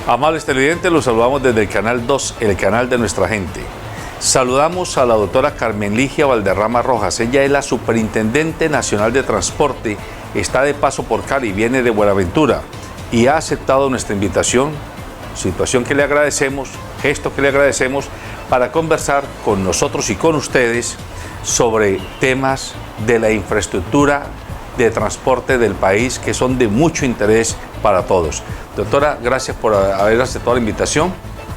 Amables televidentes, los saludamos desde el Canal 2, el canal de nuestra gente. Saludamos a la doctora Carmen Ligia Valderrama Rojas. Ella es la Superintendente Nacional de Transporte, está de paso por Cali, viene de Buenaventura y ha aceptado nuestra invitación, situación que le agradecemos, gesto que le agradecemos, para conversar con nosotros y con ustedes sobre temas de la infraestructura de transporte del país que son de mucho interés para todos. Doctora, gracias por haber aceptado la invitación.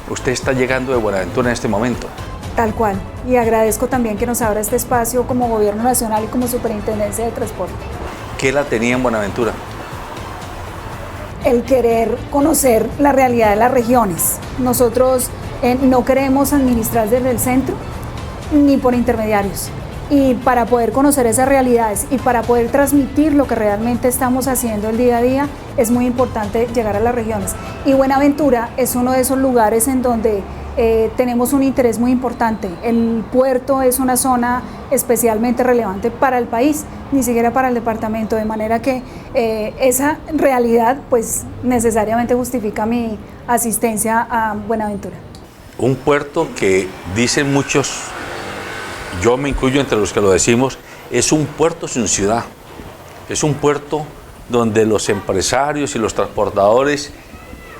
Usted está llegando de Buenaventura en este momento. Tal cual. Y agradezco también que nos abra este espacio como Gobierno Nacional y como Superintendencia de Transporte. ¿Qué la tenía en Buenaventura? El querer conocer la realidad de las regiones. Nosotros no queremos administrar desde el centro ni por intermediarios. Y para poder conocer esas realidades y para poder transmitir lo que realmente estamos haciendo el día a día, es muy importante llegar a las regiones. Y Buenaventura es uno de esos lugares en donde tenemos un interés muy importante. El puerto es una zona especialmente relevante para el país, ni siquiera para el departamento, de manera que esa realidad pues necesariamente justifica mi asistencia a Buenaventura. Un puerto que dicen muchos, yo me incluyo entre los que lo decimos, es un puerto sin ciudad. Es un puerto donde los empresarios y los transportadores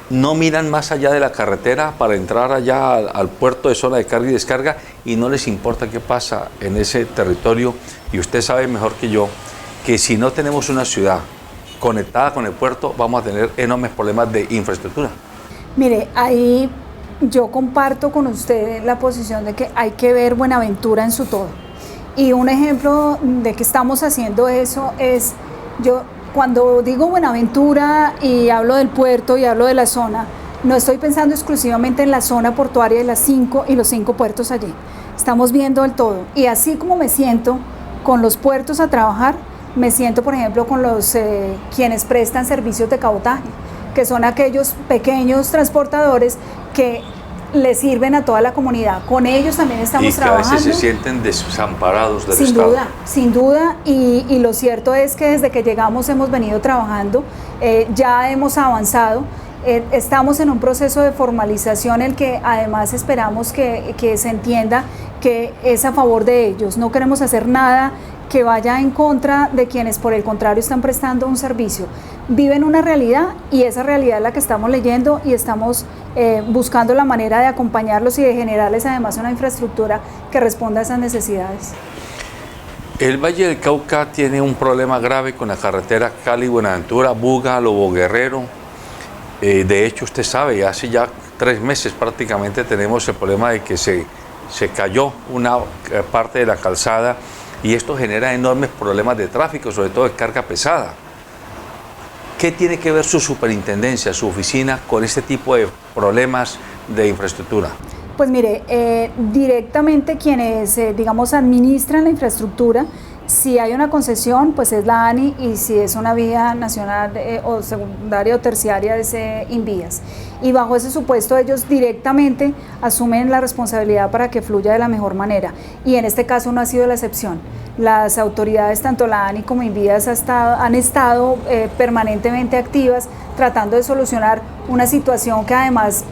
no miran más allá de la carretera para entrar allá al puerto de zona de carga y descarga y no les importa qué pasa en ese territorio. Y usted sabe mejor que yo que si no tenemos una ciudad conectada con el puerto, vamos a tener enormes problemas de infraestructura. Mire, ahí yo comparto con usted la posición de que hay que ver Buenaventura en su todo. Y un ejemplo de que estamos haciendo eso es, yo cuando digo Buenaventura y hablo del puerto y hablo de la zona, no estoy pensando exclusivamente en la zona portuaria de las 5 y los 5 puertos allí. Estamos viendo el todo. Y así como me siento con los puertos a trabajar, me siento, por ejemplo, con los quienes prestan servicios de cabotaje, que son aquellos pequeños transportadores que le sirven a toda la comunidad. Con ellos también estamos trabajando. Y que a veces se sienten desamparados del sin Estado. Duda, sin duda, y lo cierto es que desde que llegamos hemos venido trabajando, ya hemos avanzado, estamos en un proceso de formalización en el que además esperamos que se entienda que es a favor de ellos. No queremos hacer nada que vaya en contra de quienes por el contrario están prestando un servicio. Viven una realidad y esa realidad es la que estamos leyendo y estamos buscando la manera de acompañarlos y de generarles además una infraestructura que responda a esas necesidades. El Valle del Cauca tiene un problema grave con la carretera Cali-Buenaventura, Buga, Lobo Guerrero. De hecho, usted sabe, hace ya 3 meses prácticamente tenemos el problema de que se cayó una parte de la calzada y esto genera enormes problemas de tráfico, sobre todo de carga pesada. ¿Qué tiene que ver su superintendencia, su oficina, con este tipo de problemas de infraestructura? Pues mire, directamente quienes, digamos, administran la infraestructura, si hay una concesión, pues es la ANI, y si es una vía nacional o secundaria o terciaria, es Invías. Y bajo ese supuesto ellos directamente asumen la responsabilidad para que fluya de la mejor manera. Y en este caso no ha sido la excepción. Las autoridades, tanto la ANI como Invías, han estado permanentemente activas tratando de solucionar una situación que además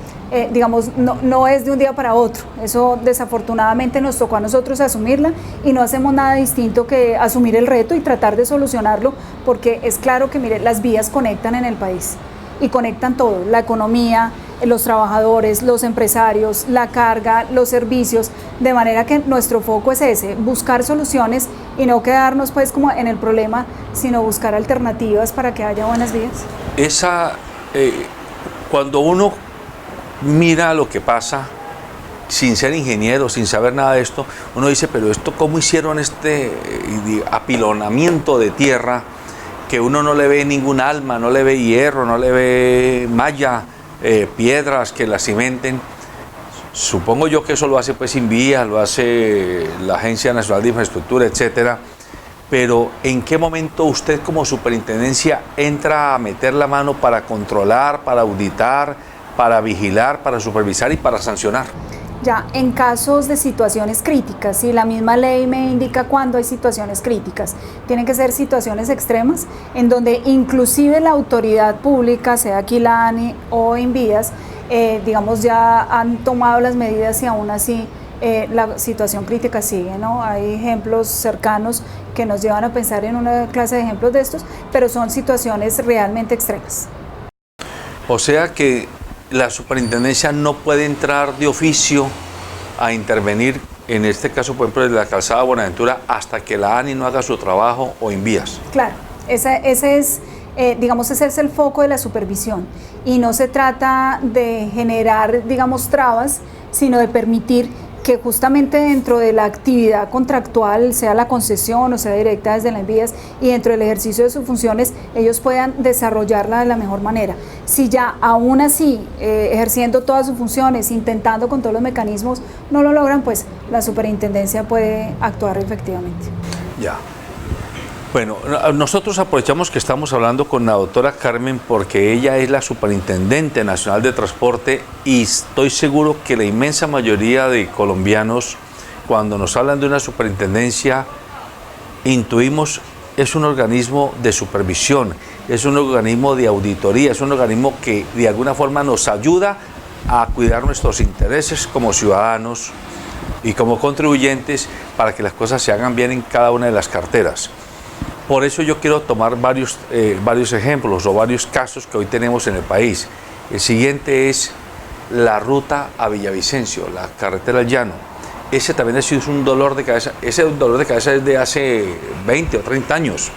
digamos, no es de un día para otro. Eso desafortunadamente nos tocó a nosotros asumirla y no hacemos nada distinto que asumir el reto y tratar de solucionarlo, porque es claro que, mire, las vías conectan en el país y conectan todo, la economía, los trabajadores, los empresarios, la carga, los servicios, de manera que nuestro foco es ese, buscar soluciones y no quedarnos pues como en el problema, sino buscar alternativas para que haya buenas vías. Cuando uno mira lo que pasa, sin ser ingeniero, sin saber nada de esto, uno dice, pero esto, ¿cómo hicieron este apilonamiento de tierra que uno no le ve ningún alma, no le ve hierro, no le ve malla, piedras que la cimenten? Supongo yo que eso lo hace pues Invías, lo hace la Agencia Nacional de Infraestructura, etcétera. Pero ¿en qué momento usted como superintendencia entra a meter la mano para controlar, para auditar, para vigilar, para supervisar y para sancionar? Ya en casos de situaciones críticas, si la misma ley me indica cuándo hay situaciones críticas, tienen que ser situaciones extremas en donde inclusive la autoridad pública, sea aquí la ANI o Invías, digamos ya han tomado las medidas y aún así la situación crítica sigue, ¿no? Hay ejemplos cercanos que nos llevan a pensar en una clase de ejemplos de estos, pero son situaciones realmente extremas. O sea que la superintendencia no puede entrar de oficio a intervenir, en este caso, por ejemplo, de la calzada Buenaventura, hasta que la ANI no haga su trabajo o Invías. Claro, ese es, digamos, ese es el foco de la supervisión y no se trata de generar, digamos, trabas, sino de permitir que justamente dentro de la actividad contractual, sea la concesión o sea directa desde la Invías, y dentro del ejercicio de sus funciones, ellos puedan desarrollarla de la mejor manera. Si ya aún así, ejerciendo todas sus funciones, intentando con todos los mecanismos, no lo logran, pues la superintendencia puede actuar efectivamente. Ya. Bueno, nosotros aprovechamos que estamos hablando con la doctora Carmen porque ella es la Superintendente Nacional de Transporte y estoy seguro que la inmensa mayoría de colombianos, cuando nos hablan de una superintendencia, intuimos es un organismo de supervisión, es un organismo de auditoría, es un organismo que de alguna forma nos ayuda a cuidar nuestros intereses como ciudadanos y como contribuyentes para que las cosas se hagan bien en cada una de las carteras. Por eso yo quiero tomar varios ejemplos o varios casos que hoy tenemos en el país. El siguiente es la ruta a Villavicencio, la carretera al llano. Ese también ha sido un dolor de cabeza, ese dolor de cabeza es de hace 20 o 30 años,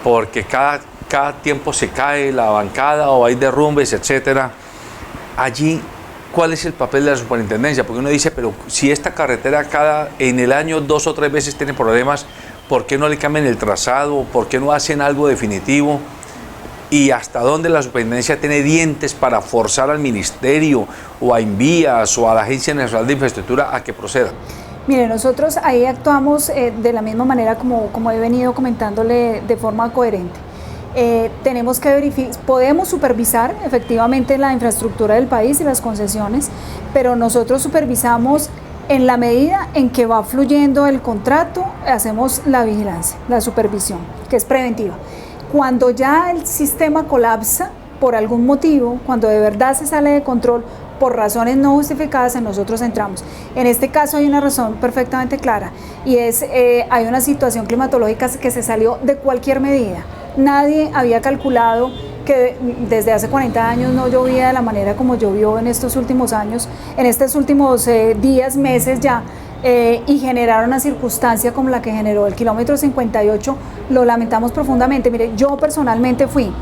porque cada tiempo se cae la bancada o hay derrumbes, etcétera. Allí, ¿cuál es el papel de la superintendencia? Porque uno dice, pero si esta carretera en el año 2 o 3 veces tiene problemas, ¿por qué no le cambian el trazado? ¿Por qué no hacen algo definitivo? ¿Y hasta dónde la superintendencia tiene dientes para forzar al ministerio o a Invías o a la Agencia Nacional de Infraestructura a que proceda? Mire, nosotros ahí actuamos de la misma manera como he venido comentándole de forma coherente. Tenemos que verificar, podemos supervisar efectivamente la infraestructura del país y las concesiones, pero nosotros supervisamos en la medida en que va fluyendo el contrato, hacemos la vigilancia, la supervisión, que es preventiva. Cuando ya el sistema colapsa por algún motivo, cuando de verdad se sale de control por razones no justificadas, en nosotros entramos. En este caso hay una razón perfectamente clara y es, hay una situación climatológica que se salió de cualquier medida. Nadie había calculado que desde hace 40 años no llovía de la manera como llovió en estos últimos años, en estos últimos días, meses ya, y generar una circunstancia como la que generó el kilómetro 58, lo lamentamos profundamente. Mire, yo personalmente fui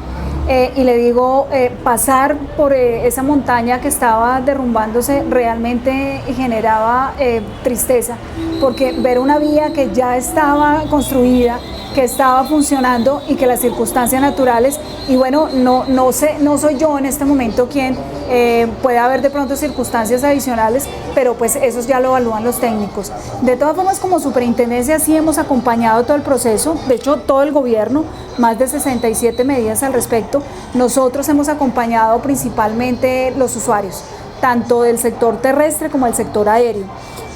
y le digo, pasar por esa montaña que estaba derrumbándose realmente generaba tristeza, porque ver una vía que ya estaba construida, que estaba funcionando y que las circunstancias naturales, y bueno, no soy yo en este momento quien puede haber de pronto circunstancias adicionales, pero pues eso ya lo evalúan los técnicos. De todas formas, como superintendencia sí hemos acompañado todo el proceso, de hecho todo el gobierno, más de 67 medidas al respecto. Nosotros hemos acompañado principalmente los usuarios, tanto del sector terrestre como del sector aéreo.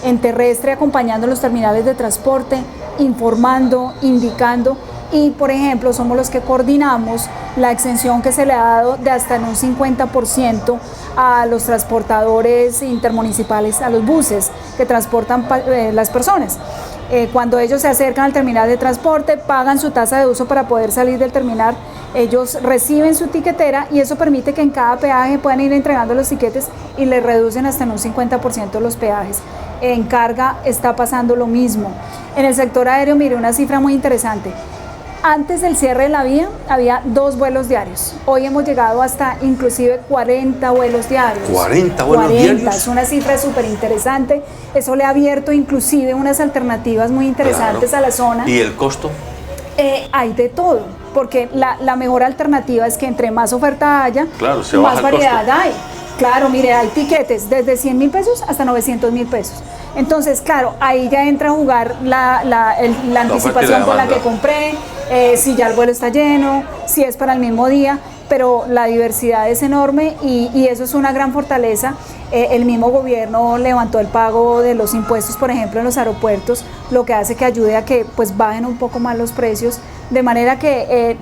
En terrestre acompañando los terminales de transporte, informando, indicando, y por ejemplo somos los que coordinamos la exención que se le ha dado de hasta en un 50% a los transportadores intermunicipales, a los buses que transportan las personas. Cuando ellos se acercan al terminal de transporte, pagan su tasa de uso para poder salir del terminal, ellos reciben su tiquetera y eso permite que en cada peaje puedan ir entregando los tiquetes y les reducen hasta en un 50% los peajes. En carga está pasando lo mismo. En el sector aéreo, mire, una cifra muy interesante. Antes del cierre de la vía había 2 vuelos diarios. Hoy hemos llegado hasta inclusive 40 vuelos diarios. 40 vuelos diarios. Es una cifra súper interesante. Eso le ha abierto inclusive unas alternativas muy interesantes a la zona. ¿Y el costo? Hay de todo, porque la mejor alternativa es que entre más oferta haya, claro, más variedad hay. Claro, mire, hay tiquetes desde 100.000 pesos hasta 900.000 pesos. Entonces, claro, ahí ya entra a jugar la anticipación con la que compré, si ya el vuelo está lleno, si es para el mismo día. pero la diversidad es enorme y eso es una gran fortaleza. El mismo gobierno levantó el pago de los impuestos, por ejemplo, en los aeropuertos, lo que hace que ayude a que pues bajen un poco más los precios, de manera que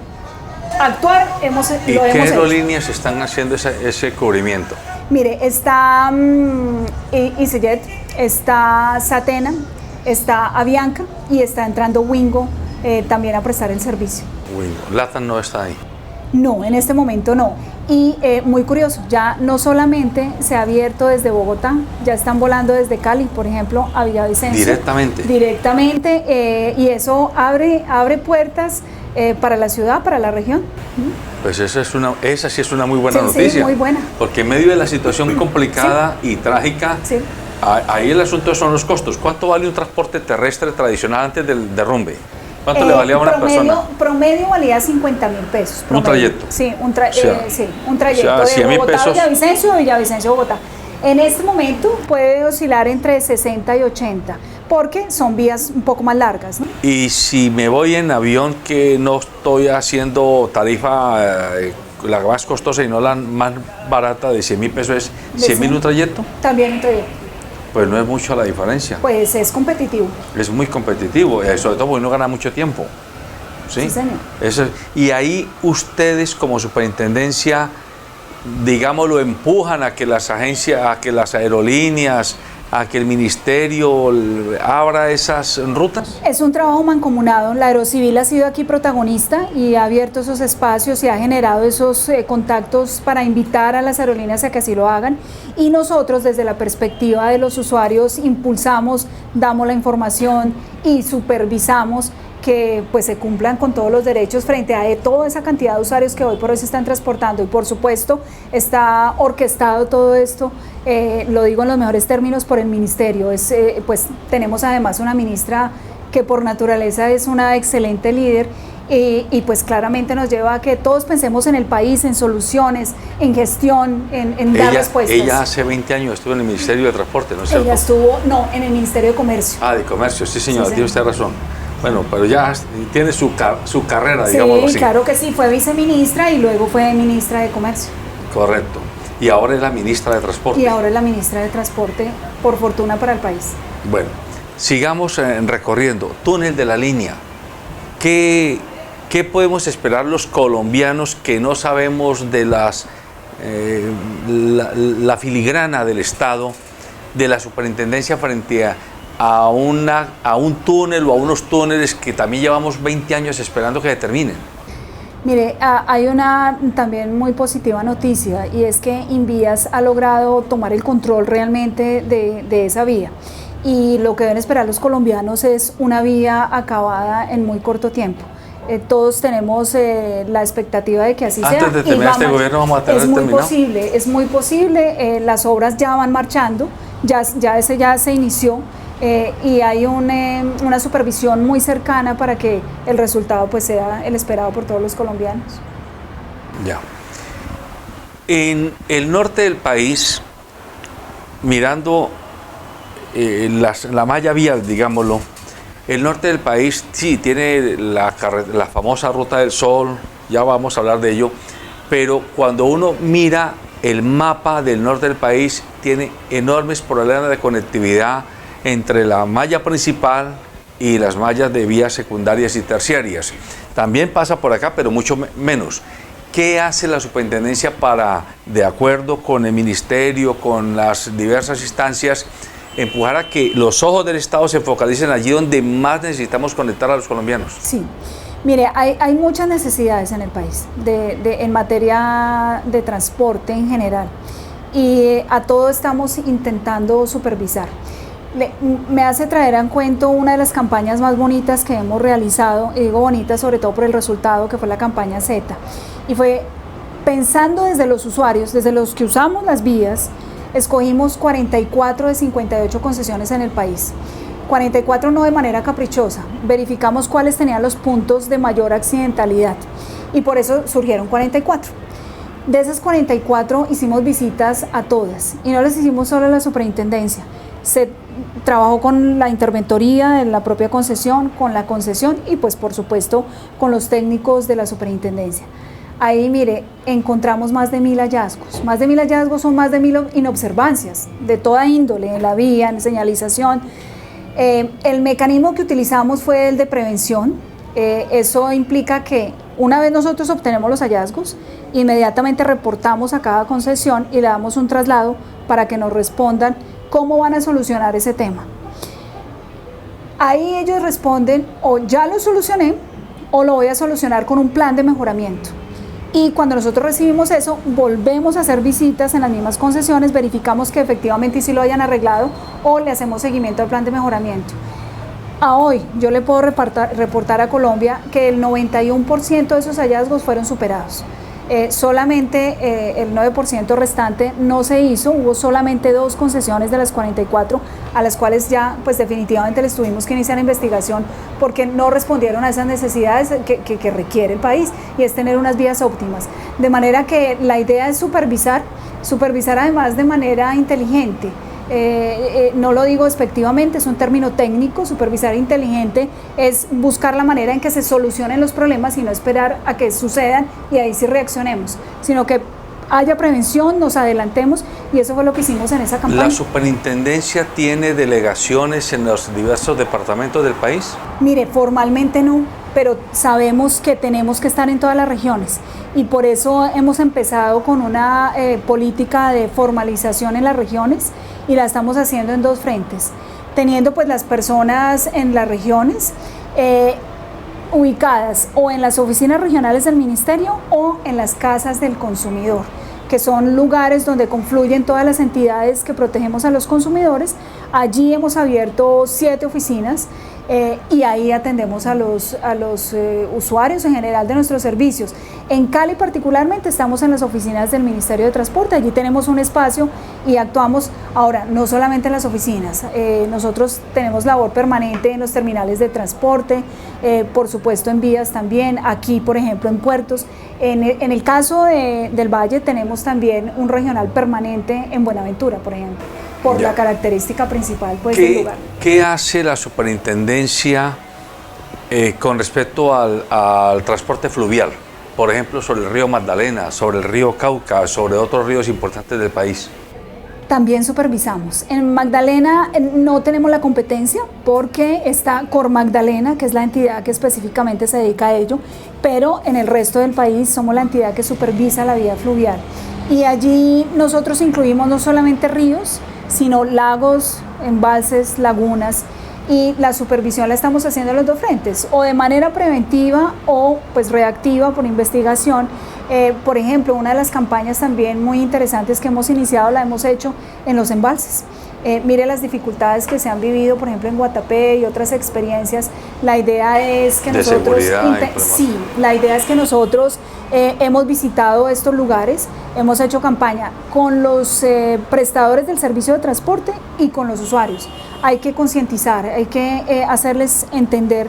actuar ¿Y lo qué hemos hecho. aerolíneas están haciendo ese cubrimiento? Mire, está EasyJet, está Satena, está Avianca y está entrando Wingo también a prestar el servicio. Wingo. LATAM no está ahí. No, en este momento no. Y muy curioso, ya no solamente se ha abierto desde Bogotá, ya están volando desde Cali, por ejemplo, a Villavicencio. Directamente. Directamente, y eso abre puertas para la ciudad, para la región. Pues esa sí es una muy buena noticia. Sí, muy buena. Porque en medio de la situación complicada y trágica, Sí. ahí el asunto son los costos. ¿Cuánto vale un transporte terrestre tradicional antes del derrumbe? ¿Cuánto le valía a una persona? Promedio valía 50.000 pesos. ¿Un trayecto? Sí, un O trayecto sea, 100.000 de Bogotá pesos. a Villavicencio, de Villavicencio a Bogotá. En este momento puede oscilar entre 60 y 80, porque son vías un poco más largas, ¿no? Y si me voy en avión, que no estoy haciendo tarifa la más costosa y no la más barata de 100.000 pesos, ¿es 100.000 un trayecto? También un trayecto. Pues no es mucho la diferencia. Pues es competitivo. Es muy competitivo, sobre todo porque no gana mucho tiempo. Sí, Sí, señor. Y ahí ustedes como superintendencia, digamos, lo empujan a que las agencias, a que las aerolíneas, a que el ministerio abra esas rutas. Es un trabajo mancomunado. La Aerocivil ha sido aquí protagonista y ha abierto esos espacios y ha generado esos contactos para invitar a las aerolíneas a que así lo hagan. Y nosotros, desde la perspectiva de los usuarios, impulsamos, damos la información y supervisamos que pues se cumplan con todos los derechos frente a toda esa cantidad de usuarios que hoy por hoy se están transportando. Y por supuesto está orquestado todo esto, lo digo en los mejores términos, por el ministerio. Pues tenemos además una ministra que por naturaleza es una excelente líder y pues claramente nos lleva a que todos pensemos en el país, en soluciones, en gestión, en dar respuestas. Ella hace 20 años estuvo en el Ministerio de Transporte, ¿no es cierto? Ella estuvo, no, en el Ministerio de Comercio. Ah, de Comercio, sí señora, Sí, tiene usted razón. Bueno, pero ya tiene su carrera, digamos así. Sí, claro que sí, fue viceministra y luego fue ministra de Comercio. Correcto. Y ahora es la ministra de Transporte. Y ahora es la ministra de Transporte, por fortuna para el país. Bueno, sigamos recorriendo. Túnel de la Línea. ¿Qué podemos esperar los colombianos que no sabemos de la filigrana del Estado, de la superintendencia frente a un túnel o a unos túneles que también llevamos 20 años esperando que se terminen? Mire, hay una también muy positiva noticia y es que Invías ha logrado tomar el control realmente de esa vía. Y lo que deben esperar los colombianos es una vía acabada en muy corto tiempo. Todos tenemos la expectativa de que así sea. Antes de terminar este gobierno vamos a tener terminado. Es muy posible, las obras ya van marchando, ya se inició. Y hay una supervisión muy cercana para que el resultado pues sea el esperado por todos los colombianos. Ya. En el norte del país, mirando la malla vial, digámoslo, el norte del país sí tiene la famosa Ruta del Sol, ya vamos a hablar de ello, pero cuando uno mira el mapa del norte del país, tiene enormes problemas de conectividad entre la malla principal y las mallas de vías secundarias y terciarias. También pasa por acá, pero mucho menos. ¿Qué hace la superintendencia para, de acuerdo con el ministerio, con las diversas instancias, empujar a que los ojos del Estado se focalicen allí donde más necesitamos conectar a los colombianos? Sí. Mire, hay muchas necesidades en el país en materia de transporte en general y a todo estamos intentando supervisar. Me hace traer en cuento una de las campañas más bonitas que hemos realizado, y digo bonita sobre todo por el resultado, que fue la campaña Z, y fue pensando desde los usuarios, desde los que usamos las vías. Escogimos 44 de 58 concesiones en el país, 44 no de manera caprichosa, verificamos cuáles tenían los puntos de mayor accidentalidad y por eso surgieron 44. De esas 44 hicimos visitas a todas y no las hicimos solo a la superintendencia. Se trabajó con la interventoría de la propia concesión, con la concesión y pues por supuesto con los técnicos de la superintendencia. Ahí, mire, encontramos más de 1000 hallazgos. Más de 1000 hallazgos son más de 1000 inobservancias de toda índole, en la vía, en señalización. El mecanismo que utilizamos fue el de prevención. Eso implica que una vez nosotros obtenemos los hallazgos, inmediatamente reportamos a cada concesión y le damos un traslado para que nos respondan cómo van a solucionar ese tema. Ahí ellos responden: o ya lo solucioné o lo voy a solucionar con un plan de mejoramiento. Y cuando nosotros recibimos eso, volvemos a hacer visitas en las mismas concesiones, verificamos que efectivamente sí lo hayan arreglado o le hacemos seguimiento al plan de mejoramiento. A hoy yo le puedo reportar a Colombia que el 91% de esos hallazgos fueron superados. Solamente el 9% restante no se hizo. Hubo solamente 2 concesiones de las 44 a las cuales ya pues definitivamente les tuvimos que iniciar investigación porque no respondieron a esas necesidades que requiere el país, y es tener unas vías óptimas. De manera que la idea es supervisar además de manera inteligente. No lo digo despectivamente, es un término técnico. Supervisar inteligente es buscar la manera en que se solucionen los problemas y no esperar a que sucedan y ahí sí reaccionemos, sino que haya prevención, nos adelantemos, y eso fue lo que hicimos en esa campaña. ¿La superintendencia tiene delegaciones en los diversos departamentos del país? Mire, formalmente no, pero sabemos que tenemos que estar en todas las regiones, y por eso hemos empezado con una política de formalización en las regiones, y la estamos haciendo en 2 frentes, teniendo pues las personas en las regiones ubicadas o en las oficinas regionales del ministerio o en las casas del consumidor, que son lugares donde confluyen todas las entidades que protegemos a los consumidores. Allí hemos abierto 7 oficinas y ahí atendemos a los usuarios en general de nuestros servicios. En Cali particularmente estamos en las oficinas del Ministerio de Transporte, allí tenemos un espacio y actuamos. Ahora, no solamente en las oficinas, nosotros tenemos labor permanente en los terminales de transporte, por supuesto en vías también, aquí por ejemplo en puertos. En el caso del Valle tenemos también un regional permanente en Buenaventura, por ejemplo, por la característica principal pues, del lugar. ¿Qué hace la superintendencia con respecto al transporte fluvial? Por ejemplo, sobre el río Magdalena, sobre el río Cauca, sobre otros ríos importantes del país. También supervisamos. En Magdalena no tenemos la competencia porque está Cor Magdalena, que es la entidad que específicamente se dedica a ello, pero en el resto del país somos la entidad que supervisa la vía fluvial. Y allí nosotros incluimos no solamente ríos, sino lagos, embalses, lagunas, y la supervisión la estamos haciendo en los 2 frentes, o de manera preventiva o pues reactiva por investigación. Por ejemplo, una de las campañas también muy interesantes que hemos iniciado la hemos hecho en los embalses. Mire las dificultades que se han vivido, por ejemplo, en Guatapé y otras experiencias. La idea es que nosotros hemos visitado estos lugares, hemos hecho campaña con los prestadores del servicio de transporte y con los usuarios. Hay que concientizar, hay que hacerles entender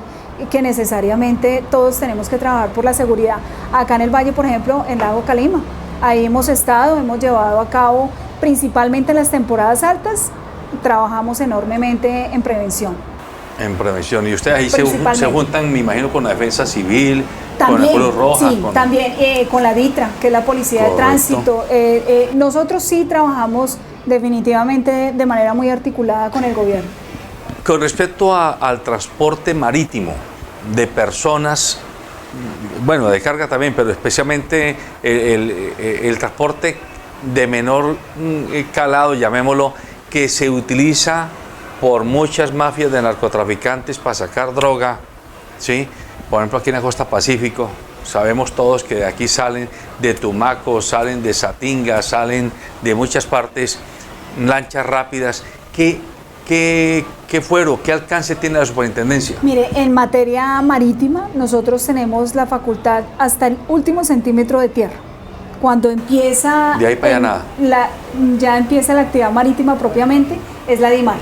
que necesariamente todos tenemos que trabajar por la seguridad. Acá en el Valle, por ejemplo, en Lago Calima, ahí hemos estado, hemos llevado a cabo, principalmente en las temporadas altas, trabajamos enormemente en prevención. En prevención. ¿Y ustedes ahí se juntan, me imagino, con la Defensa Civil, también, con la Cruz Roja? Sí, también con la DITRA, que es la Policía de Tránsito. Nosotros sí trabajamos definitivamente de manera muy articulada con el gobierno. Con respecto al transporte marítimo de personas, bueno, de carga también, pero especialmente el transporte de menor calado, llamémoslo, que se utiliza por muchas mafias de narcotraficantes para sacar droga, ¿sí? Por ejemplo, aquí en la costa Pacífico, sabemos todos que de aquí salen de Tumaco, salen de Satinga, salen de muchas partes, lanchas rápidas. ¿Qué alcance tiene la superintendencia? Mire, en materia marítima, nosotros tenemos la facultad hasta el último centímetro de tierra. Cuando empieza... De ahí para allá nada. Ya empieza la actividad marítima propiamente, es la DIMAR.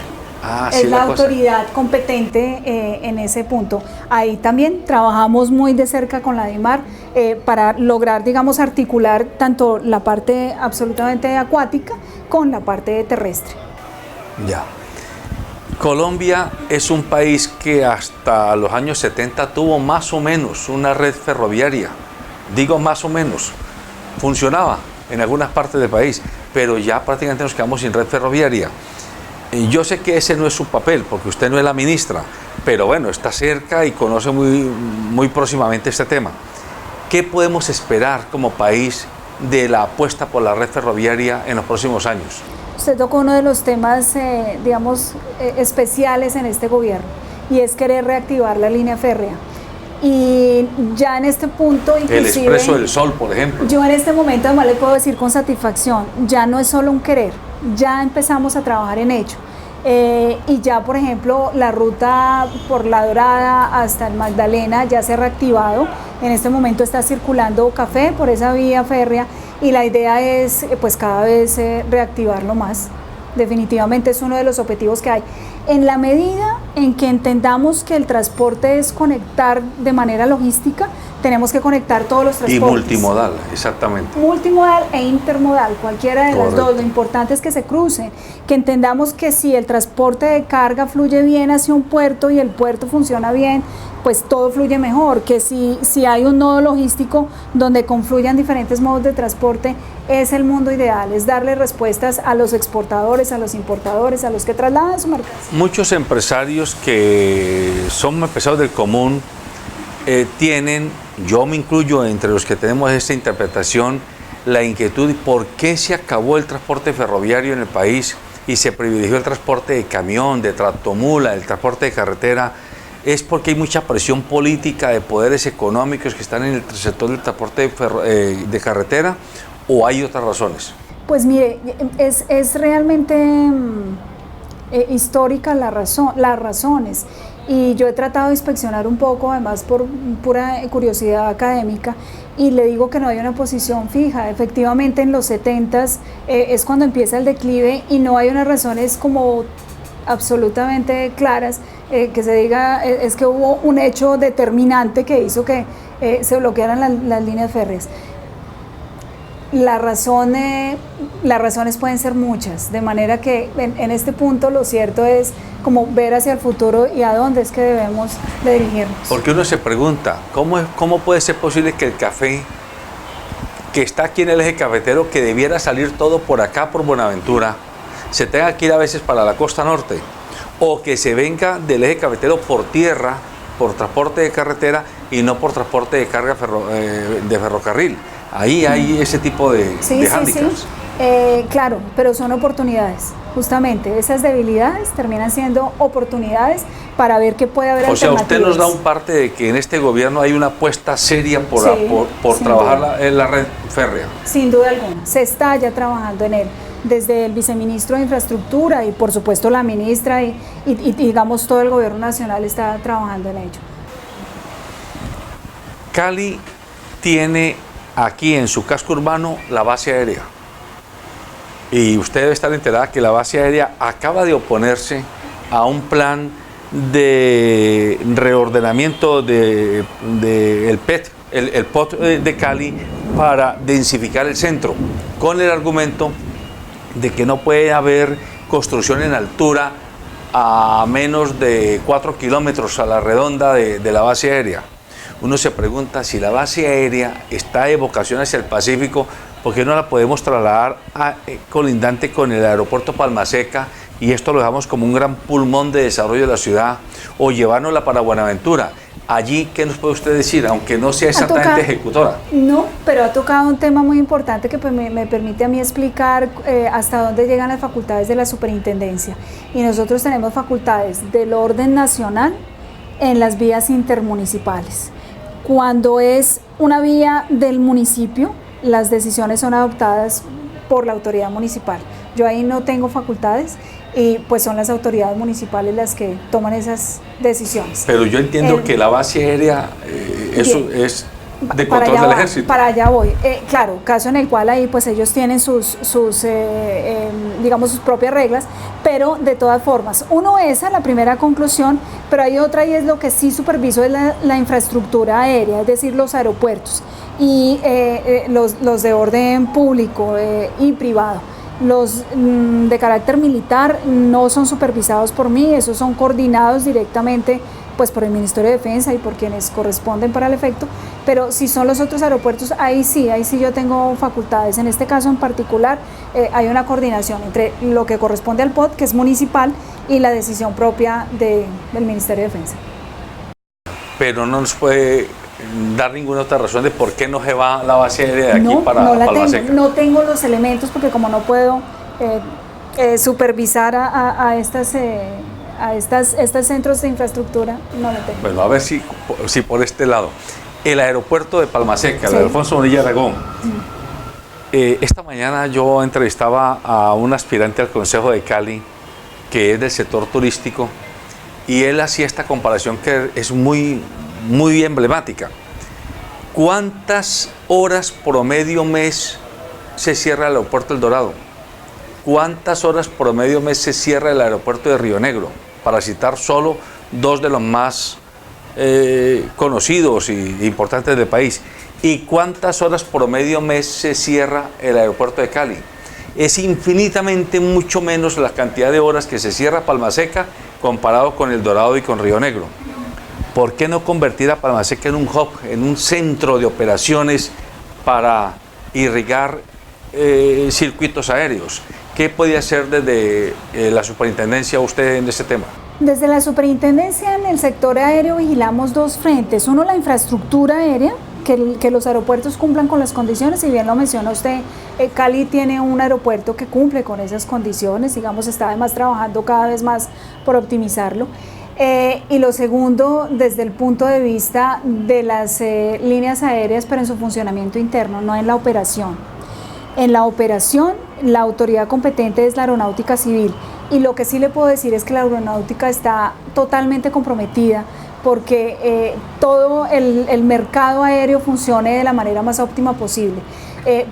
Es la autoridad competente en ese punto. Ahí también trabajamos muy de cerca con la DIMAR para lograr, digamos, articular tanto la parte absolutamente acuática con la parte terrestre. Ya. Colombia es un país que hasta los años 70 tuvo más o menos una red ferroviaria digo más o menos, funcionaba en algunas partes del país, pero ya prácticamente nos quedamos sin red ferroviaria. Y yo sé que ese no es su papel, porque usted no es la ministra, pero bueno, está cerca y conoce muy próximamente este tema. ¿Qué podemos esperar como país de la apuesta por la red ferroviaria en los próximos años? Usted tocó uno de los temas, especiales en este gobierno, y es querer reactivar la línea férrea. Y ya en este punto, inclusive, el Expreso del Sol, por ejemplo. Yo en este momento además le puedo decir con satisfacción, ya no es solo un querer, ya empezamos a trabajar en ello. Y ya, por ejemplo, la ruta por La Dorada hasta el Magdalena ya se ha reactivado. En este momento está circulando café por esa vía férrea y la idea es pues cada vez reactivarlo más. Definitivamente es uno de los objetivos que hay. En la medida en que entendamos que el transporte es conectar de manera logística, tenemos que conectar todos los transportes. Y multimodal, exactamente. Multimodal e intermodal, cualquiera de las dos. Lo importante es que se crucen, que entendamos que si el transporte de carga fluye bien hacia un puerto y el puerto funciona bien, pues todo fluye mejor, que si hay un nodo logístico donde confluyan diferentes modos de transporte, es el mundo ideal, es darle respuestas a los exportadores, a los importadores, a los que trasladan su mercancía. Muchos empresarios que son empresarios del común tienen, yo me incluyo entre los que tenemos esta interpretación, la inquietud de por qué se acabó el transporte ferroviario en el país y se privilegió el transporte de camión, de tractomula, el transporte de carretera. ¿Es porque hay mucha presión política de poderes económicos que están en el sector del transporte de carretera o hay otras razones? Pues mire, es realmente histórica las razones, y yo he tratado de inspeccionar un poco, además por pura curiosidad académica, y le digo que no hay una posición fija. Efectivamente en los 70s es cuando empieza el declive y no hay unas razones como absolutamente claras que se diga es que hubo un hecho determinante que hizo que se bloquearan las líneas férreas. Las razones pueden ser muchas, de manera que en este punto lo cierto es como ver hacia el futuro y a dónde es que debemos de dirigirnos. Porque uno se pregunta, ¿cómo puede ser posible que el café que está aquí en el eje cafetero, que debiera salir todo por acá, por Buenaventura, se tenga que ir a veces para la costa norte, o que se venga del eje cafetero por tierra, por transporte de carretera y no por transporte de carga de ferrocarril? Ahí hay ese tipo de hándicaps. Claro, pero son oportunidades, justamente. Esas debilidades terminan siendo oportunidades para ver qué puede haber alternativas. O sea, usted nos da un parte de que en este gobierno hay una apuesta seria por trabajar en la red férrea. Sin duda alguna, se está ya trabajando en él. Desde el viceministro de Infraestructura y por supuesto la ministra y digamos todo el gobierno nacional está trabajando en ello. Cali tiene aquí en su casco urbano la base aérea. Y usted debe estar enterada que la base aérea acaba de oponerse a un plan de reordenamiento del PET, el POT de Cali, para densificar el centro, con el argumento de que no puede haber construcción en altura a menos de 4 kilómetros a la redonda de la base aérea. Uno se pregunta si la base aérea está de vocación hacia el Pacífico, ¿por qué no la podemos trasladar colindante con el aeropuerto Palmaseca y esto lo dejamos como un gran pulmón de desarrollo de la ciudad, o llevárnosla para Buenaventura? Allí, ¿qué nos puede usted decir, aunque no sea exactamente ejecutora? No, pero ha tocado un tema muy importante que pues, me permite a mí explicar hasta dónde llegan las facultades de la superintendencia. Y nosotros tenemos facultades del orden nacional en las vías intermunicipales. Cuando es una vía del municipio, las decisiones son adoptadas por la autoridad municipal. Yo ahí no tengo facultades y pues son las autoridades municipales las que toman esas decisiones. Pero yo entiendo que la base aérea eso es de control del ejército. Para allá voy. Claro, caso en el cual ahí pues ellos tienen digamos sus propias reglas, pero de todas formas, esa la primera conclusión, pero hay otra y es lo que sí superviso es la infraestructura aérea, es decir, los aeropuertos y los de orden público y privado. Los de carácter militar no son supervisados por mí, esos son coordinados directamente pues por el Ministerio de Defensa y por quienes corresponden para el efecto, pero si son los otros aeropuertos, ahí sí yo tengo facultades. En este caso en particular hay una coordinación entre lo que corresponde al POT, que es municipal, y la decisión propia del Ministerio de Defensa. Pero no nos puede dar ninguna otra razón de por qué no se va la base aérea de aquí no, para no la Palma tengo, Seca. no tengo los elementos porque como no puedo supervisar a estos centros de infraestructura, no lo tengo. Bueno, a ver si por este lado. El aeropuerto de Palma Seca, Sí. el Alfonso Bonilla Aragón. Esta mañana yo entrevistaba a un aspirante al Consejo de Cali que es del sector turístico y él hacía esta comparación que es muy emblemática. ¿Cuántas horas promedio mes se cierra el aeropuerto El Dorado? ¿Cuántas horas promedio mes se cierra el aeropuerto de Río Negro? Para citar solo dos de los más conocidos e importantes del país. ¿Y cuántas horas promedio mes se cierra el aeropuerto de Cali? Es infinitamente mucho menos la cantidad de horas que se cierra Palma Seca comparado con El Dorado y con Río Negro. ¿Por qué no convertir a Palma Seca en un hub, en un centro de operaciones para irrigar circuitos aéreos? ¿Qué puede hacer desde la superintendencia usted en este tema? Desde la superintendencia en el sector aéreo vigilamos dos frentes. Uno, la infraestructura aérea, que los aeropuertos cumplan con las condiciones, si bien lo menciona usted, Cali tiene un aeropuerto que cumple con esas condiciones, digamos, está además trabajando cada vez más por optimizarlo. Y lo segundo, desde el punto de vista de las líneas aéreas, pero en su funcionamiento interno, no en la operación. En la operación, la autoridad competente es la Aeronáutica Civil, y lo que sí le puedo decir es que la aeronáutica está totalmente comprometida porque todo el mercado aéreo funcione de la manera más óptima posible.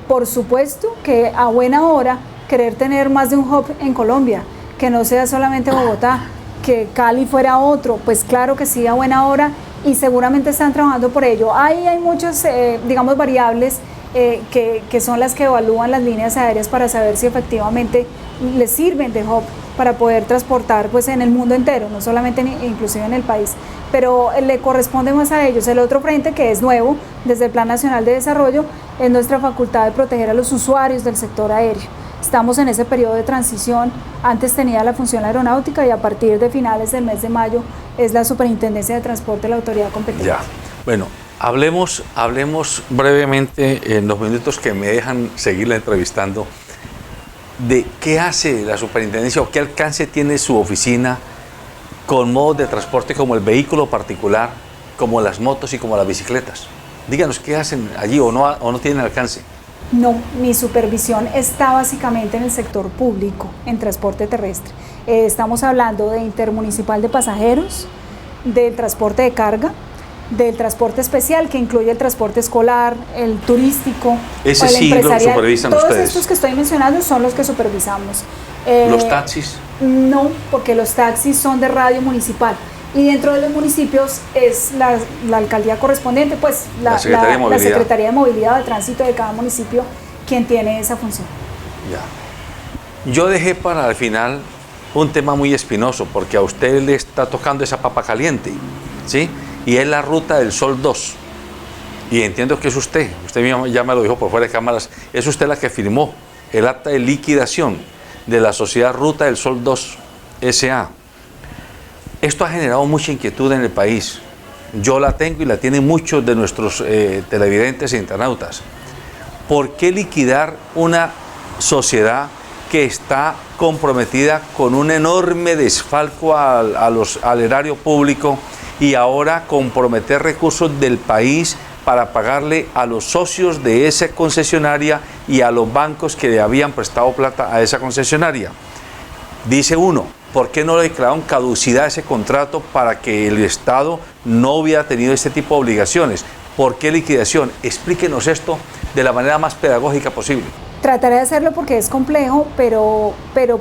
Por supuesto que a buena hora querer tener más de un hub en Colombia, que no sea solamente Bogotá, que Cali fuera otro, pues claro que sí, a buena hora, y seguramente están trabajando por ello. Ahí hay muchas, digamos, variables que son las que evalúan las líneas aéreas para saber si efectivamente les sirven de hub para poder transportar pues en el mundo entero, no solamente inclusive en el país, pero le corresponde más a ellos. El otro frente, que es nuevo desde el Plan Nacional de Desarrollo, es nuestra facultad de proteger a los usuarios del sector aéreo. Estamos en ese periodo de transición. Antes tenía la función aeronáutica y a partir de finales del mes de mayo es la Superintendencia de Transporte de la autoridad competente. Ya, bueno, hablemos brevemente en los minutos que me dejan seguirla entrevistando de qué hace la superintendencia o qué alcance tiene su oficina con modos de transporte como el vehículo particular, como las motos y como las bicicletas. Díganos qué hacen allí o no tienen alcance. No, mi supervisión está básicamente en el sector público, en transporte terrestre. Estamos hablando de intermunicipal de pasajeros, del transporte de carga, del transporte especial, que incluye el transporte escolar, el turístico, ese el sí empresarial. lo supervisan Todos ustedes. estos que estoy mencionando son los que supervisamos. ¿Los taxis? No, porque los taxis son de radio municipal. Y dentro de los municipios es la alcaldía correspondiente, pues la Secretaría de Movilidad de Tránsito de cada municipio quien tiene esa función. Ya. Yo dejé para el final un tema muy espinoso, porque a usted le está tocando esa papa caliente, ¿sí? Y es la Ruta del Sol 2. Y entiendo que es usted mismo ya me lo dijo por fuera de cámaras, es usted la que firmó el acta de liquidación de la sociedad Ruta del Sol 2 S.A. Esto ha generado mucha inquietud en el país. Yo la tengo y la tienen muchos de nuestros televidentes e internautas. ¿Por qué liquidar una sociedad que está comprometida con un enorme desfalco al erario público y ahora comprometer recursos del país para pagarle a los socios de esa concesionaria y a los bancos que le habían prestado plata a esa concesionaria? Dice uno, ¿por qué no le declararon caducidad a ese contrato para que el Estado no hubiera tenido este tipo de obligaciones? ¿Por qué liquidación? Explíquenos esto de la manera más pedagógica posible. Trataré de hacerlo porque es complejo, pero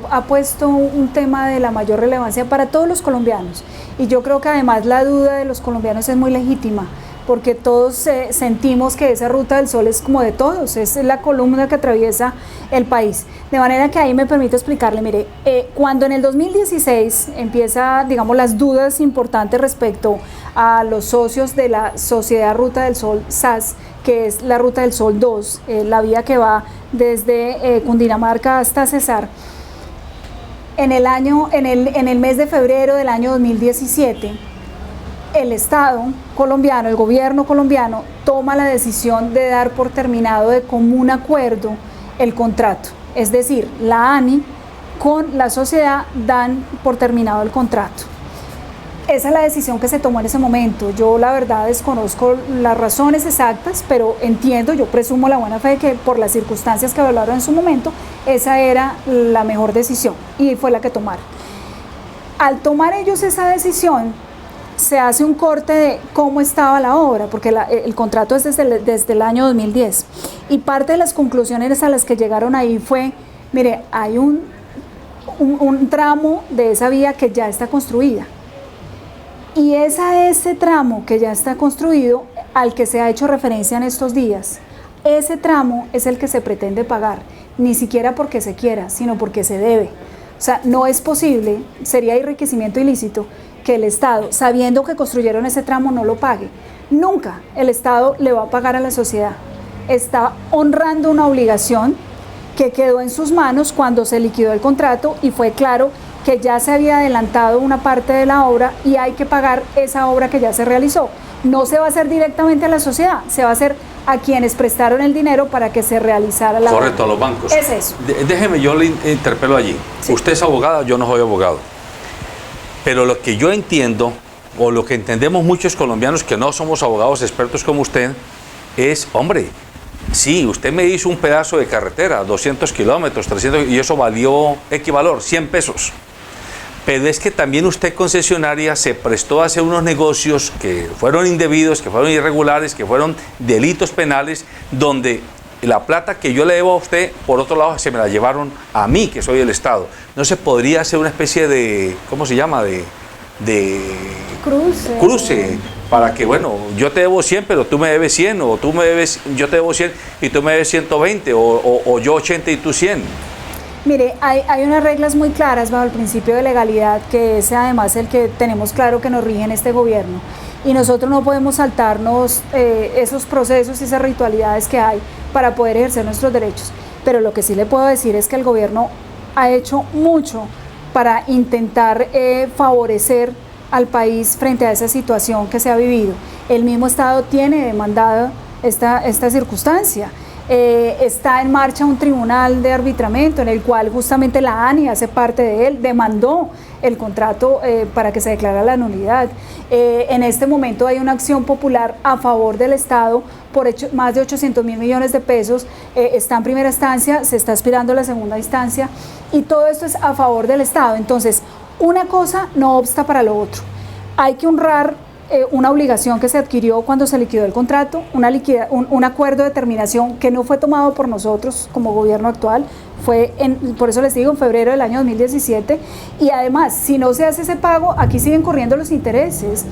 ha puesto un tema de la mayor relevancia para todos los colombianos. Y yo creo que además la duda de los colombianos es muy legítima. porque todos sentimos que esa ruta del sol es como de todos, es la columna que atraviesa el país. De manera que ahí me permito explicarle, mire, cuando en el 2016 empieza, digamos, las dudas importantes respecto a los socios de la Sociedad Ruta del Sol SAS, que es la Ruta del Sol 2, la vía que va desde Cundinamarca hasta Cesar, en el mes de febrero del año 2017, el Estado colombiano, el gobierno colombiano, toma la decisión de dar por terminado de común acuerdo el contrato. Es decir, la ANI con la sociedad dan por terminado el contrato. Esa es la decisión que se tomó en ese momento. Yo la verdad desconozco las razones exactas, pero entiendo, yo presumo la buena fe de que por las circunstancias que hablaron en su momento, esa era la mejor decisión y fue la que tomaron. Al tomar ellos esa decisión, se hace un corte de cómo estaba la obra, porque el contrato es desde el año 2010. Y parte de las conclusiones a las que llegaron ahí fue, mire, hay un tramo de esa vía que ya está construida. Y ese tramo que ya está construido, al que se ha hecho referencia en estos días, ese tramo es el que se pretende pagar, ni siquiera porque se quiera, sino porque se debe. O sea, no es posible, sería enriquecimiento ilícito, que el Estado, sabiendo que construyeron ese tramo, no lo pague. Nunca el Estado le va a pagar a la sociedad. Está honrando una obligación que quedó en sus manos cuando se liquidó el contrato y fue claro que ya se había adelantado una parte de la obra y hay que pagar esa obra que ya se realizó. No se va a hacer directamente a la sociedad, se va a hacer a quienes prestaron el dinero para que se realizara la obra. Correcto, a los bancos. Es eso. Déjeme, yo le interpelo allí. Sí. Usted es abogada, yo no soy abogado. Pero lo que yo entiendo, o lo que entendemos muchos colombianos que no somos abogados expertos como usted, es, hombre, sí, usted me hizo un pedazo de carretera, 200 kilómetros, 300, y eso valió X valor, 100 pesos. Pero es que también usted, concesionaria, se prestó a hacer unos negocios que fueron indebidos, que fueron irregulares, que fueron delitos penales, donde la plata que yo le debo a usted, por otro lado, se me la llevaron a mí, que soy el Estado. ¿No se podría hacer una especie de, ¿cómo se llama?, de cruce, para que, bueno, yo te debo 100, pero tú me debes 100, o tú me debes, yo te debo 100 y tú me debes 120, o yo 80 y tú 100? Mire, hay unas reglas muy claras bajo el principio de legalidad, que es además el que tenemos claro que nos rige en este gobierno. Y nosotros no podemos saltarnos esos procesos y esas ritualidades que hay para poder ejercer nuestros derechos. Pero lo que sí le puedo decir es que el gobierno ha hecho mucho para intentar favorecer al país frente a esa situación que se ha vivido. El mismo Estado tiene demandado esta circunstancia. Está en marcha un tribunal de arbitramiento en el cual justamente la ANI hace parte de él, demandó el contrato para que se declara la nulidad. En este momento hay una acción popular a favor del Estado por más de 800.000 millones de pesos, está en primera instancia, se está aspirando a la segunda instancia y todo esto es a favor del Estado. Entonces, una cosa no obsta para lo otro. Hay que honrar una obligación que se adquirió cuando se liquidó el contrato, un acuerdo de terminación que no fue tomado por nosotros como gobierno actual, fue, por eso les digo, en febrero del año 2017, y además, si no se hace ese pago, aquí siguen corriendo los intereses,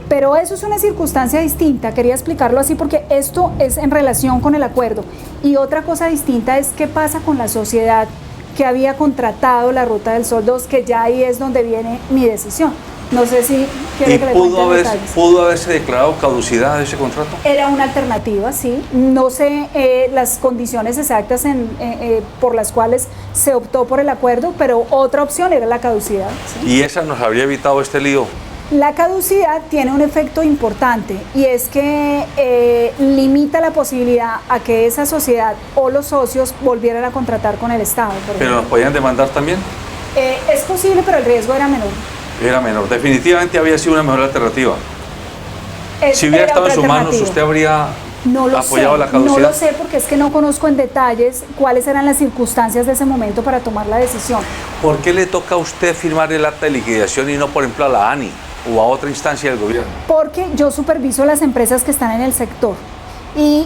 pero eso es una circunstancia distinta, quería explicarlo así porque esto es en relación con el acuerdo, y otra cosa distinta es qué pasa con la sociedad que había contratado la Ruta del Sol 2, que ya ahí es donde viene mi decisión. No sé si quiere que le cuente detalles. ¿Pudo haberse declarado caducidad de ese contrato? Era una alternativa, sí. No sé las condiciones exactas por las cuales se optó por el acuerdo, pero otra opción era la caducidad. ¿Sí? ¿Y esa nos habría evitado este lío? La caducidad tiene un efecto importante y es que limita la posibilidad a que esa sociedad o los socios volvieran a contratar con el Estado. ¿Pero nos podían demandar también? Es posible, pero el riesgo era menor. Era menor. Definitivamente había sido una mejor alternativa. Si hubiera estado en sus manos, ¿usted habría apoyado la caducidad? No lo sé porque es que no conozco en detalles cuáles eran las circunstancias de ese momento para tomar la decisión. ¿Por qué le toca a usted firmar el acta de liquidación y no, por ejemplo, a la ANI o a otra instancia del gobierno? Porque yo superviso las empresas que están en el sector y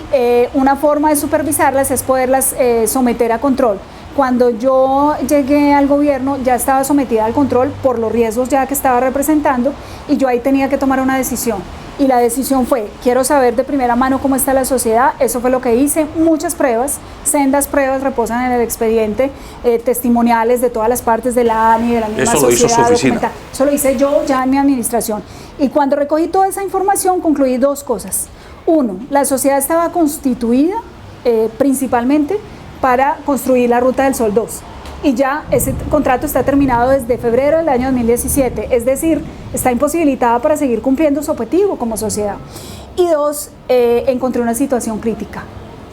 una forma de supervisarlas es poderlas someter a control. Cuando yo llegué al gobierno ya estaba sometida al control por los riesgos ya que estaba representando y yo ahí tenía que tomar una decisión. Y la decisión fue, quiero saber de primera mano cómo está la sociedad, eso fue lo que hice, muchas pruebas, sendas pruebas reposan en el expediente, testimoniales de todas las partes de la ANI, de la misma sociedad. Eso lo hizo su oficina. Eso lo hice yo ya en mi administración. Y cuando recogí toda esa información concluí dos cosas. Uno, la sociedad estaba constituida principalmente para construir la Ruta del Sol 2. Y ya ese contrato está terminado desde febrero del año 2017, es decir, está imposibilitada para seguir cumpliendo su objetivo como sociedad. Y dos, encontré una situación crítica,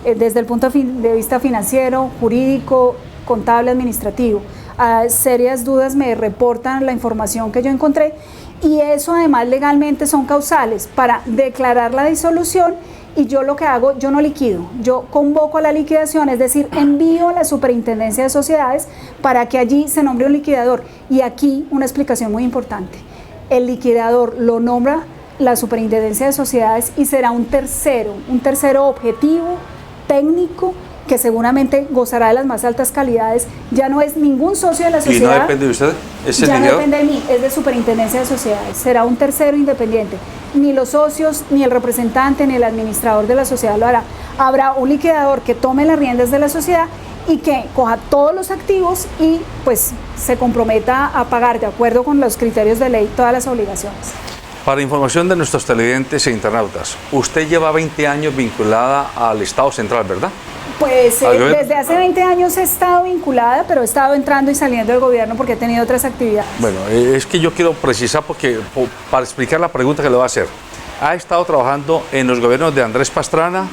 desde el punto de vista financiero, jurídico, contable, administrativo. Serias dudas me reportan la información que yo encontré y eso además legalmente son causales para declarar la disolución. Y yo lo que hago, yo no liquido, yo convoco a la liquidación, es decir, envío a la Superintendencia de Sociedades para que allí se nombre un liquidador. Y aquí una explicación muy importante, el liquidador lo nombra la Superintendencia de Sociedades y será un tercero objetivo, técnico, que seguramente gozará de las más altas calidades, ya no es ningún socio de la sociedad. ¿Y no depende de usted? ¿Es el ya liquidador? No depende de mí, es de Superintendencia de Sociedades, será un tercero independiente. Ni los socios, ni el representante, ni el administrador de la sociedad lo hará. Habrá un liquidador que tome las riendas de la sociedad y que coja todos los activos y pues se comprometa a pagar de acuerdo con los criterios de ley todas las obligaciones. Para información de nuestros televidentes e internautas, usted lleva 20 años vinculada al Estado Central, ¿verdad? Pues desde hace 20 años he estado vinculada, pero he estado entrando y saliendo del gobierno porque he tenido otras actividades. Bueno, es que yo quiero precisar porque para explicar la pregunta que le voy a hacer. Ha estado trabajando en los gobiernos de Andrés Pastrana,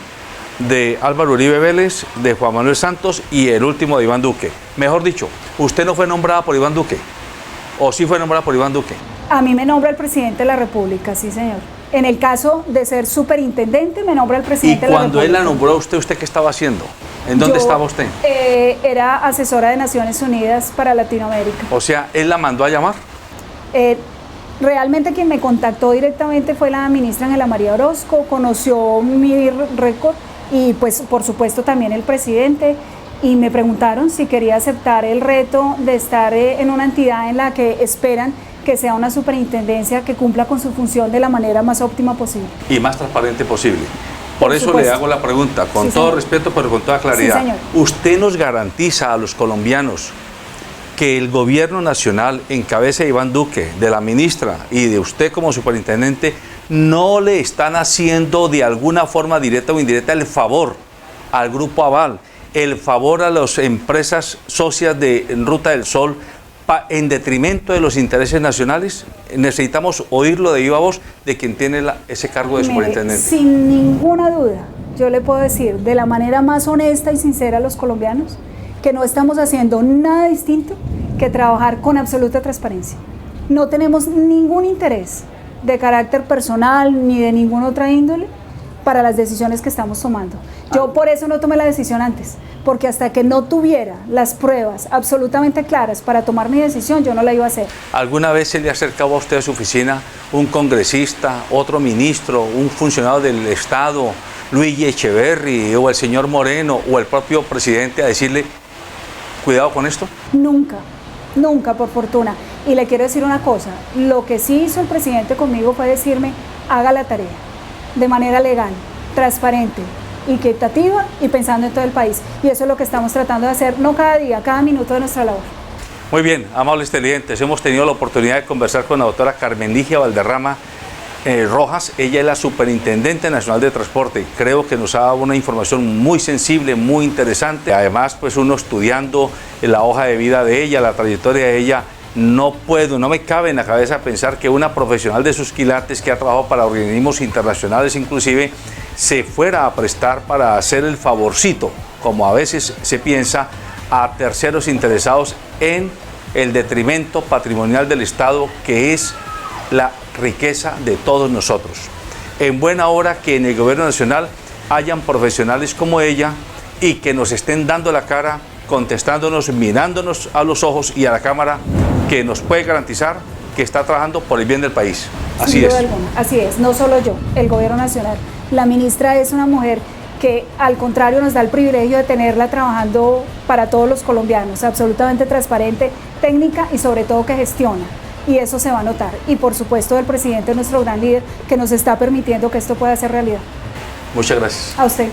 de Álvaro Uribe Vélez, de Juan Manuel Santos y el último de Iván Duque. Mejor dicho, ¿usted no fue nombrada por Iván Duque? ¿O sí fue nombrada por Iván Duque? A mí me nombra el presidente de la República, sí señor. En el caso de ser superintendente, me nombra el presidente de la República. ¿Y cuando él la nombró a usted, qué estaba haciendo? ¿En dónde estaba usted? Era asesora de Naciones Unidas para Latinoamérica. O sea, ¿él la mandó a llamar? Realmente quien me contactó directamente fue la ministra Ángela María Orozco, conoció mi récord y pues por supuesto también el presidente, y me preguntaron si quería aceptar el reto de estar en una entidad en la que esperan que sea una superintendencia que cumpla con su función de la manera más óptima posible. Y más transparente posible. Por eso supuesto. le hago la pregunta, con todo respeto, pero con toda claridad. Sí, señor. ¿Usted nos garantiza a los colombianos que el gobierno nacional, en cabeza de Iván Duque, de la ministra y de usted como superintendente, no le están haciendo de alguna forma directa o indirecta el favor al Grupo Aval, el favor a las empresas socias de Ruta del Sol, en detrimento de los intereses nacionales? Necesitamos oírlo de viva voz de quien tiene ese cargo de superintendente. Sin ninguna duda, yo le puedo decir de la manera más honesta y sincera a los colombianos que no estamos haciendo nada distinto que trabajar con absoluta transparencia. No tenemos ningún interés de carácter personal ni de ninguna otra índole para las decisiones que estamos tomando. Yo por eso no tomé la decisión antes, porque hasta que no tuviera las pruebas absolutamente claras para tomar mi decisión, yo no la iba a hacer. ¿Alguna vez se le acercaba a usted a su oficina un congresista, otro ministro, un funcionario del Estado, Luigi Echeverri o el señor Moreno o el propio presidente a decirle, cuidado con esto? Nunca, nunca, por fortuna. Y le quiero decir una cosa, lo que sí hizo el presidente conmigo fue decirme, haga la tarea de manera legal, transparente, equitativa y pensando en todo el país. Y eso es lo que estamos tratando de hacer, no cada día, cada minuto de nuestra labor. Muy bien, amables televidentes, hemos tenido la oportunidad de conversar con la doctora Carmen Ligia Valderrama Rojas. Ella es la Superintendente Nacional de Transporte. Creo que nos ha dado una información muy sensible, muy interesante. Además, pues uno estudiando la hoja de vida de ella, la trayectoria de ella, no me cabe en la cabeza pensar que una profesional de sus quilates que ha trabajado para organismos internacionales inclusive se fuera a prestar para hacer el favorcito, como a veces se piensa, a terceros interesados en el detrimento patrimonial del Estado, que es la riqueza de todos nosotros. En buena hora que en el gobierno nacional hayan profesionales como ella y que nos estén dando la cara, contestándonos, mirándonos a los ojos y a la cámara, que nos puede garantizar que está trabajando por el bien del país. Así es. Así es, no solo yo, el gobierno nacional. La ministra es una mujer que al contrario nos da el privilegio de tenerla trabajando para todos los colombianos, absolutamente transparente, técnica y sobre todo que gestiona. Y eso se va a notar. Y por supuesto el presidente, nuestro gran líder, que nos está permitiendo que esto pueda ser realidad. Muchas gracias. A usted.